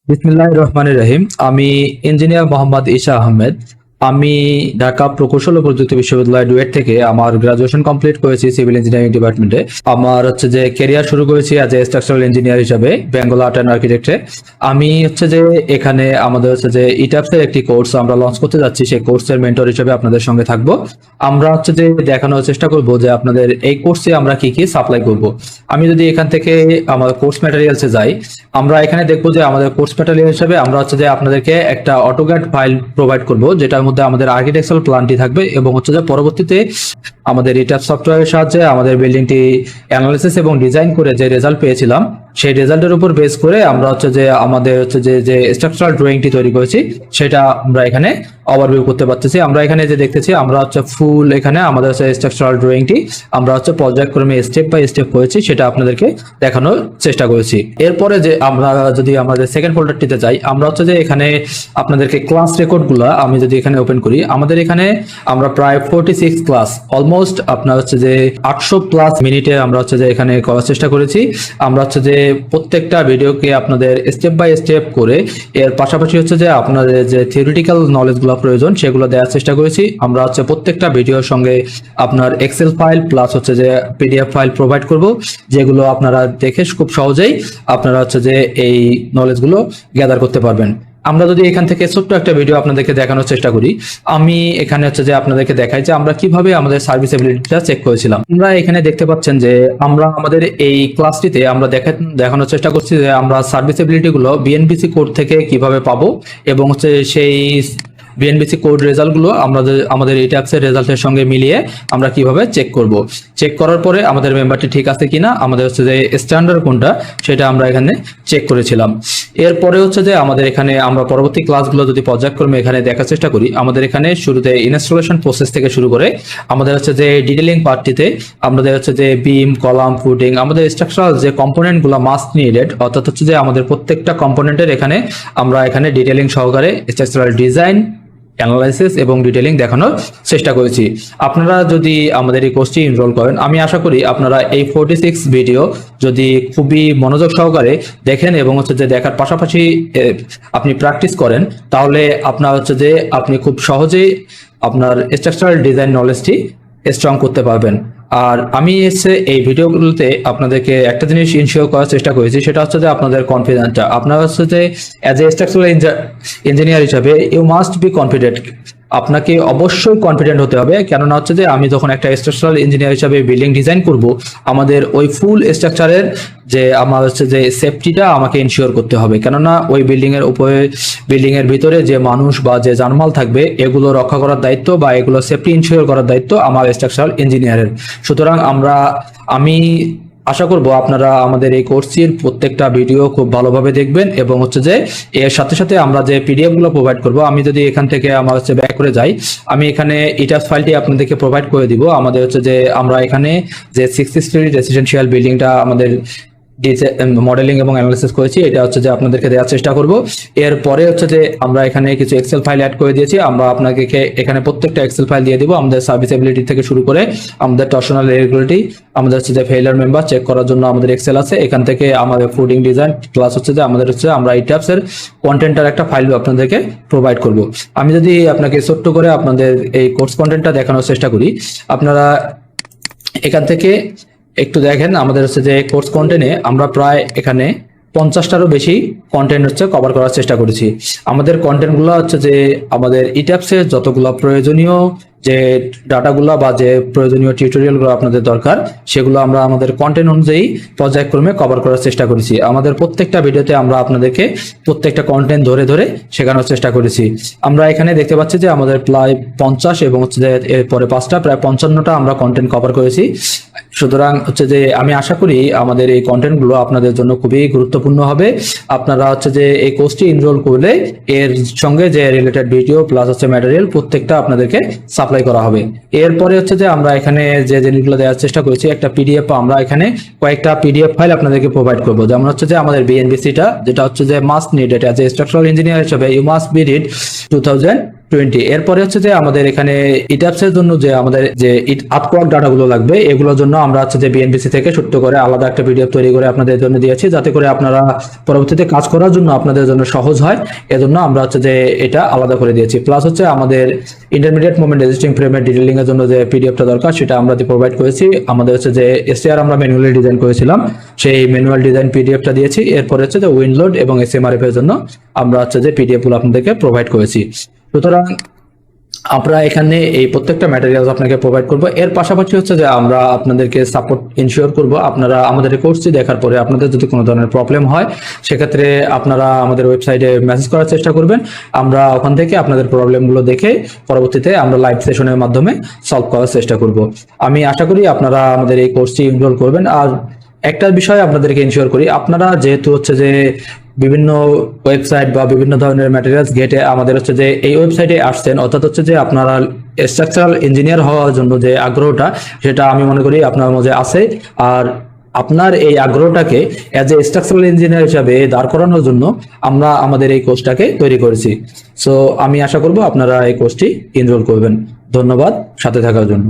বিসমিল্লাহির রহমানির রহিম। আমি ইঞ্জিনিয়ার মোহাম্মদ ঈশা আহমেদ। আমি ঢাকা প্রকৌশল ও প্রযুক্তি বিশ্ববিদ্যালয় ডুয়েট থেকে আমার গ্রাজুয়েশন কমপ্লিট করেছি সিভিল ইঞ্জিনিয়ারিং ডিপার্টমেন্টে। আমার যে ক্যারিয়ার শুরু করেছি অ্যাজ এ স্ট্রাকচারাল ইঞ্জিনিয়ার হিসাবে বেঙ্গল আর্ট অ্যান্ড আর্কিটেক্টে। আমি যে এখানে আমাদের যে ইটাপসের একটি কোর্স আমরা লঞ্চ করতে যাচ্ছি, সেই কোর্সের মেন্টর হিসেবে আপনাদের সঙ্গে থাকবো। আমরা যে দেখানোর চেষ্টা করব যে আপনাদের এই কোর্সে আমরা কি কি সাপ্লাই করব। আমি যদি এখান থেকে আমার কোর্স ম্যাটেরিয়ালসে যাই, আমরা এখানে দেখবো যে আমাদের কোর্স ম্যাটেরিয়াল হিসেবে আমরা যে আপনাদেরকে একটা অটোক্যাড ফাইল প্রোভাইড করব, যেটার মধ্যে আমাদের আর্কিটেকচারাল প্ল্যানটি থাকবে এবং যে পরবর্তীতে আমাদের ইটাপ সফটওয়্যারের সাহায্যে আমাদের বিল্ডিংটি অ্যানালিসিস এবং ডিজাইন করে যে রেজাল্ট পেয়েছিলাম, সেই রেজাল্টের উপর বেস করে আমরা যে আমাদের যে স্ট্রাকচারাল ড্রয়িংটি তৈরি করেছি সেটা আমরা এখানে ওভারভিউ করতে পারতেছি। আমরা এখানে যে দেখতেছি আমরা ফুল এখানে আমাদের স্ট্রাকচারাল ড্রয়িংটি আমরা পর্যায়ক্রমে স্টেপ বাই স্টেপ করেছি, সেটা আপনাদেরকে দেখানোর চেষ্টা করেছি। এরপরে যে আমরা যদি আমাদের সেকেন্ড ফোল্ডারটিতে যাই, আমরা যে এখানে আপনাদেরকে ক্লাস রেকর্ডগুলো আমি যদি এখানে ওপেন করি, আমাদের এখানে আমরা প্রায় 46 ক্লাস অলমোস্ট আপনার যে 800+ মিনিটে আমরা যে এখানে করার চেষ্টা করেছি। আমরা যে প্রত্যেকটা ভিডিওকে আপনাদের স্টেপ বাই স্টেপ করে এর পাশাপাশি যে আপনাদের যে থিওরিটিক্যাল নলেজগুলো প্রয়োজন সেগুলো দেওয়ার চেষ্টা করেছি। আমরা প্রত্যেকটা ভিডিওর সঙ্গে আপনার এক্সেল ফাইল প্লাস যে পিডিএফ ফাইল প্রোভাইড করব, যেগুলো আপনারা দেখে খুব সহজেই আপনারা যে এই নলেজগুলো গ্যাদার করতে পারবেন। আমরা যদি এখান থেকে ছোট্ট একটা ভিডিও আপনাদেরকে দেখানোর চেষ্টা করি, আমি এখানে যে আপনাদেরকে দেখাই যে আমরা কিভাবে আমাদের সার্ভিসেবিলিটিটা চেক করেছিলাম। আমরা এখানে দেখতে পাচ্ছেন যে আমরা আমাদের এই ক্লাসটিতে আমরা দেখানোর চেষ্টা করছি যে আমরা সার্ভিসেবিলিটি গুলো বিএনবিসি কোড থেকে কিভাবে পাবো এবং সেই বিএনবিসি কোড রেজাল্টগুলো আমাদের এই ট্যাক্সের রেজাল্টের সঙ্গে মিলিয়ে আমরা কিভাবে চেক করব। চেক করার পরে আমাদের মেম্বারটি ঠিক আছে কিনা, আমাদের যে স্ট্যান্ডার্ড কোনটা সেটা আমরা এখানে চেক করেছিলাম। এরপরে যে আমাদের এখানে আমরা পরবর্তী ক্লাসগুলো যদি পর্যায়ক্রমে এখানে দেখার চেষ্টা করি, আমাদের এখানে শুরুতে ইনস্টলেশন প্রসেস থেকে শুরু করে আমাদের যে ডিটেলিং পার্টটিতে আমাদের যে বিম, কলাম, ফুটিং, আমাদের স্ট্রাকচারাল যে কম্পোনেন্টগুলো মাস্ট নিডেড, অর্থাৎ যে আমাদের প্রত্যেকটা কম্পোনেন্টের এখানে আমরা এখানে ডিটেলিং সহকারে স্ট্রাকচারাল ডিজাইন, অ্যানালাইসিস এবং ডিটেলিং দেখানোর চেষ্টা করেছি। আপনারা যদি আমাদের এই কোর্সটি এনরোল করেন, আমি আশা করি আপনারা এই 46 ভিডিও যদি খুবই মনোযোগ সহকারে দেখেন এবং যে দেখার পাশাপাশি আপনি প্র্যাকটিস করেন, তাহলে আপনার যে আপনি খুব সহজেই আপনার স্ট্রাকচারাল ডিজাইন নলেজটি স্ট্রং করতে পারবেন। আর আমি এই ভিডিওগুলোতে আপনাদেরকে একটা জিনিস ইনশিওর করার চেষ্টা করেছি, সেটা যে আপনাদের কনফিডেন্সটা। আপনারা যে অ্যাজ এ স্ট্রাকচারাল ইঞ্জিনিয়ার হিসাবে ইউ মাস্ট বি কনফিডেন্ট। আপনাকে অবশ্যই কনফিডেন্ট হতে হবে, কেননা যে আমি যখন একটা স্ট্রাকচারাল ইঞ্জিনিয়ার হিসাবে বিল্ডিং ডিজাইন করব, আমাদের ওই ফুল স্ট্রাকচারের যে আমার যে সেফটিটা আমাকে ইনশিওর করতে হবে, কেননা ওই বিল্ডিং এর ভিতরে যে মানুষ বা যে জানমাল থাকবে এগুলো রক্ষা করার দায়িত্ব বা এগুলো সেফটি ইনশিওর করার দায়িত্ব আমার স্ট্রাকচারাল ইঞ্জিনিয়ারের। সুতরাং আমি আশা করব আপনারা আমাদের এই কোর্সের প্রত্যেকটা ভিডিও খুব ভালোভাবে দেখবেন এবং যে এর সাথে সাথে আমরা যে পিডিএফ গুলো প্রোভাইড করব, আমি যদি এখান থেকে আমার ব্যাক করে যাই, আমি এখানে ইটাস ফাইলটি আপনাদেরকে প্রোভাইড করে দিব। আমাদের যে আমরা এখানে যে 60 স্টোরি রেসিডেন্সিয়াল বিল্ডিংটা আমাদের মডেলিং এবং অ্যানালিসিস করেছি, এটা যে আপনাদেরকে দেওয়ার চেষ্টা করব। এরপরে যে আমরা এখানে কিছু এক্সেল ফাইল অ্যাড করে দিয়েছি, আমরা আপনাকে এখানে প্রত্যেকটা এক্সেল ফাইল দিয়ে দিব। আমাদের সার্ভিসেবিলিটি থেকে শুরু করে আমাদের টর্শনাল রেগুলারিটি, আমাদের যে ফেইলার মেম্বার চেক করার জন্য আমাদের এক্সেল আছে, এখান থেকে আমাদের ফুডিং ডিজাইন প্লাস যে আমাদের আমরা এই ট্যাপস এর কন্টেন্টের একটা ফাইল আপনাদেরকে প্রোভাইড করব। আমি যদি আপনাকে ছোট্ট করে আপনাদের এই কোর্স কন্টেন্টটা দেখানোর চেষ্টা করি, আপনারা এখান থেকে একটু দেখেন। আমাদের যে কোর্স কন্টেন্টে আমরা প্রায় এখানে 50টারও বেশি কন্টেন্ট কভার করার চেষ্টা করেছি। আমাদের কন্টেন্টগুলো যে আমাদের ইট্যাপসের যতগুলো প্রয়োজনীয় যে ডাটাগুলো বা যে প্রয়োজনীয় টিউটোরিয়ালগুলো আপনাদের দরকার, সেগুলো আমরা আমাদের কন্টেন্ট অনুযায়ী পর্যায়ক্রমে কভার করার চেষ্টা করেছি। আমাদের প্রত্যেকটা ভিডিওতে আমরা আপনাদেরকে প্রত্যেকটা কন্টেন্ট ধরে ধরে শেখানোর চেষ্টা করেছি। আমরা এখানে দেখতে পাচ্ছি যে আমাদের প্রায় 50 এবং এরপরে 5টা প্রায় 55টা আমরা কন্টেন্ট কভার করেছি। সুতরাং যে আমি আশা করি আমাদের এই কন্টেন্টগুলো আপনাদের জন্য খুবই গুরুত্বপূর্ণ হবে। আপনারা যে এই কোর্সটি এনরোল করলে এর সঙ্গে যে রিলেটেড ভিডিও প্লাস ম্যাটেরিয়াল প্রত্যেকটা আপনাদেরকে সাপ্লাই করা হবে। এরপরে যে আমরা এখানে যে জিনিসগুলো দেওয়ার চেষ্টা করেছি, একটা পিডিএফ, আমরা এখানে কয়েকটা পিডিএফ ফাইল আপনাদেরকে প্রোভাইড করবো। যেমন যে আমাদের বিএনবিসিটা, যেটা যে must needed as a structural engineer হিসেবে ইউ মাস্ট বি রিড 20। এরপরে হচ্ছে যে আমাদের এখানে ইটাপস এর জন্য যে আমাদের যে আপওয়ার্ক ডাটাগুলো লাগবে, এগুলোর জন্য আমরা হচ্ছে যে বিএনপিসি থেকে ছোট্ট করে আলাদা একটা পিডিএফ তৈরি করে আপনাদের জন্য দিয়েছি, যাতে করে আপনারা পরবর্তীতে কাজ করার জন্য আপনাদের জন্য সহজ হয়। এজন্য আমরা হচ্ছে যে এটা আলাদা করে দিয়েছি। প্লাস হচ্ছে আমাদের ইন্টারমিডিয়েট মোমেন্ট রেজিস্ট্রিং ফ্রেমের ডিটেলিং এর জন্য যে পিডিএফটা দরকার সেটা আমরা প্রোভাইড করেছি। আমাদের হচ্ছে যে এসটিআর আমরা ম্যানুয়ালি ডিজাইন করেছিলাম, সেই ম্যানুয়াল ডিজাইন পিডিএফটা দিয়েছি। এরপরে হচ্ছে যে উইন্ডলোড এবং এসএমআরএফ এর জন্য আমরা হচ্ছে যে পিডিএফ গুলো আপনাদেরকে প্রোভাইড করেছি। সুতরাং আমরা এখানে এই প্রত্যেকটা ম্যাটেরিয়ালস আপনাকে প্রোভাইড করব। এর পাশাপাশি হচ্ছে যে আমরা আপনাদেরকে সাপোর্ট ইনশিওর করব। আপনারা আমাদের কোর্সটি দেখার পরে আপনাদের যদি কোনো ধরনের প্রবলেম হয়, সেক্ষেত্রে আপনারা আমাদের ওয়েবসাইটে মেসেজ করার চেষ্টা করবেন। আমরা ওখান থেকে আপনাদের প্রবলেমগুলো দেখে পরবর্তীতে আমরা লাইভ সেশনের মাধ্যমে সলভ করার চেষ্টা করব। আমি আশা করি আপনারা আমাদের এই কোর্সটি এনরোল করবেন। আর একটা বিষয় আপনাদেরকে ইনশিওর করি, আপনারা যেহেতু হচ্ছে যে বিভিন্ন ওয়েবসাইট বা বিভিন্ন ধরনের ম্যাটেরিয়ালস ঘেটে আমাদের হচ্ছে যে এই ওয়েবসাইটে আসছেন, অর্থাৎ হচ্ছে যে আপনারা স্ট্রাকচারাল ইঞ্জিনিয়ার হওয়ার জন্য যে আগ্রহটা, সেটা আমি মনে করি আপনার মধ্যে আছে। আর আপনার এই আগ্রহটাকে অ্যাজ এ স্ট্রাকচারাল ইঞ্জিনিয়ার হিসাবে দাঁড় করানোর জন্য আমরা আমাদের এই কোর্সটাকে তৈরি করেছি। সো আমি আশা করব আপনারা এই কোর্সটি এনরোল করবেন। ধন্যবাদ সাথে থাকার জন্য।